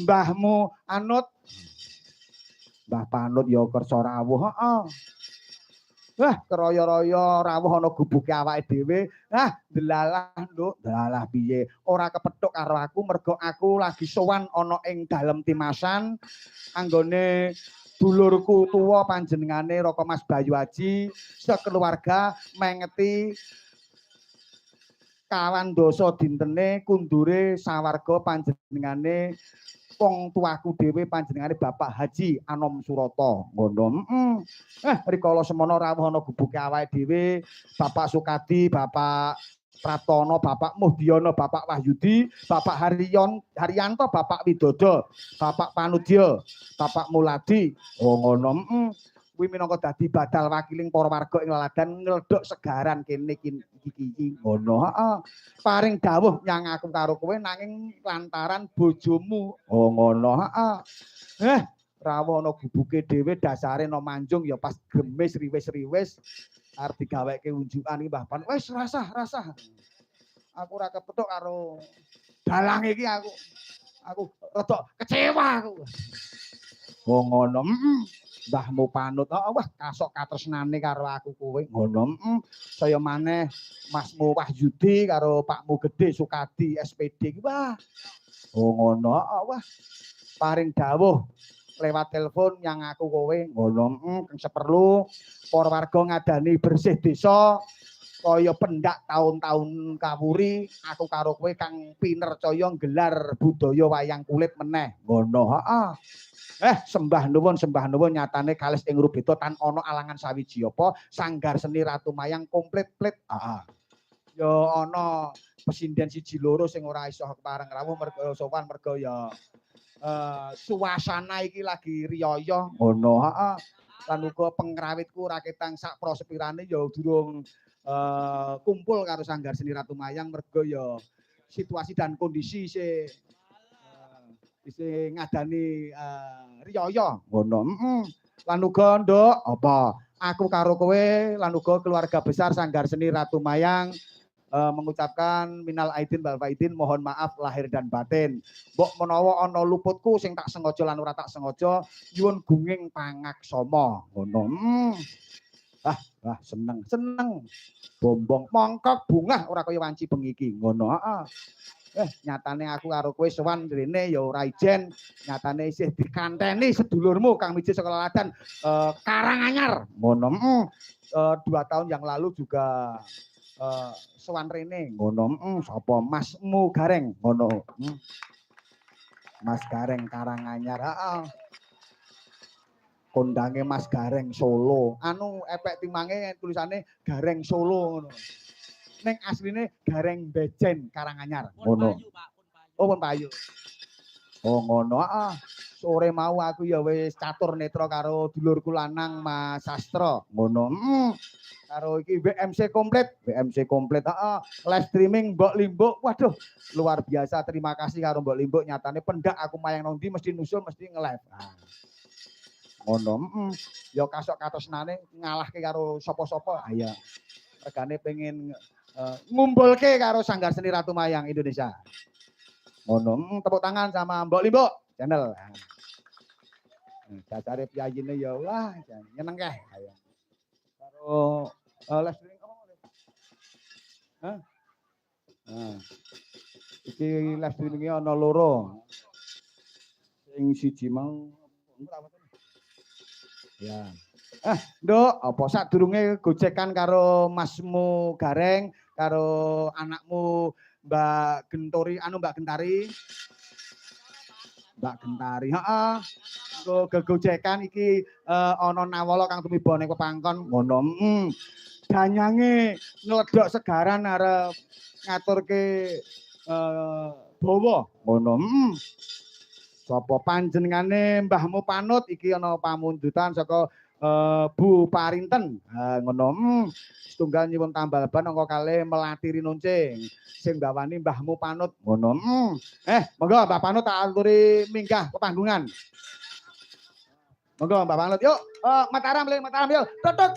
mbahmu anut Mbah Panut ya kersa rawuh, heeh. Wah, keroyo-royo rawuh ana gubuke awake dhewe. Delalah, Nduk, delalah piye? Ora kepethuk karo aku mergo aku lagi sowan ana ing dalem timasan anggone dulurku tuwa panjenengane Raka Mas Bayu Aji sekeluarga mengeti kawan dosa dintene kundure sawarga panjenengane wong tuaku dhewe panjenengane Bapak Haji Anom Surata ngono. Rikala semana rawuh ana gubuke awake dhewe, Bapak Sukadi, Bapak Pratono, Bapak Muhdiono, Bapak Wahyudi, Bapak Haryanto, Bapak Widodo, Bapak Panudya, Bapak Muladi. Oh ngono. Kuwi minangka dadi badal wakiling para warga ing laladan ngledhok segaran kene iki ngono. Heeh. Paring dawuh nyang aku karo kowe nanging lantaran bojomu. Oh ngono. Heeh. Rawuh ana gubuke dhewe dasare no manjung ya pas gemis riwis-riwis arep digaweke unjukan iki Mbah Pan. Wis rasah. Aku ora kepethuk karo dalang iki aku. Aku rada kecewa aku. Oh ngono. Mbahmu Panut, wah kasok katresnane karo aku kowe ngono. Saya maneh Masmu Wahyudi karo Pakmu Gedhe Sukadi SPD iki wah. Oh ngono, wah paring dawuh lewat telepon yang aku kowe ngono. Kang seperlu para warga ngadani bersih desa kaya pendak tahun-tahun kawuri aku karo kowe kang pinercaya gelar budaya wayang kulit meneh ngono. Sembah nuwun nyatane kalis ing Rubeta tan ana alangan sawiji apa sanggar seni Ratu Mayang komplit plit. Ya ana pesinden siji loro sing ora iso kepareng rawuh mergo sowan mergo ya suasana iki lagi riyaya ngono. Lan uga pengrawitku raketang sak prosepirane ya durung kumpul karo sanggar seni Ratu Mayang mergo ya situasi dan kondisi isih ngadani riyaya ngono. Lan uga Nduk apa aku karo kowe lan uga keluarga besar Sanggar Seni Ratu Mayang mengucapkan minal aidin wal faidin mohon maaf lahir dan batin. Mbok menawa ana luputku sing tak sengaja lan ora tak sengaja nyuwun gunging pangaksama ngono. Seneng. Bombong mongkok bungah ora kaya wanci bengi iki ngono. Nyatane aku karo kowe sowan rene ya ora ijen, nyatane isih dikanteni sedulurmu Kang Miji saka Laladan Karanganyar ngono. 2 tahun yang lalu juga sowan rene ngono. Sapa Masmu Gareng ngono. Mas Gareng Karanganyar. Kondange Mas Gareng Solo. Anu epek timange tulisane Gareng Solo ngono. Ning asline Gareng Bejen Karanganyar ngono. Pun payu. Oh ngono. Sore mau aku ya wis catur netra karo dulurku lanang Mas Sastra ngono. Karo iki BMC komplit. Live streaming Mbok Limbuk. Waduh, luar biasa. Terima kasih karo Mbok Limbuk. Nyatane pendak aku mayang nang ndi mesti nusul mesti nge-live. Ngono. Ya kasok katresnane ngalahke karo sapa-sapa. Ya. Regane pengen ngumpulke karo Sanggar Seni Ratu Mayang Indonesia. Ngono, tepuk tangan sama Mbok Limbuk channel. Dasare piyayine ya wah, nyeneng keh. Karo live streaming apa? Iki live streaming ana loro. Sing siji mau ya. Nduk, apa sadurunge gojekan karo Masmu Gareng karo anakmu Mbak Gentari. Mbak Gentari, Nggo gegojekan iki ana nawala kang tumiba ning pepangkon ngono. Danyange ngledhok segaran arep ngaturke bawa ngono. Sapa panjenengane Mbahmu Panut iki ana pamundutan saka Bu Parinten ngono. Setunggal nyuwun tambal ban angka kalih Melati Rinuncing sing bawani Mbahmu Panut ngono. Monggo Mbah Panut tak aturi minggah pepanggungan. Monggo Mbah Panut yuk Mataram yuk. Totok.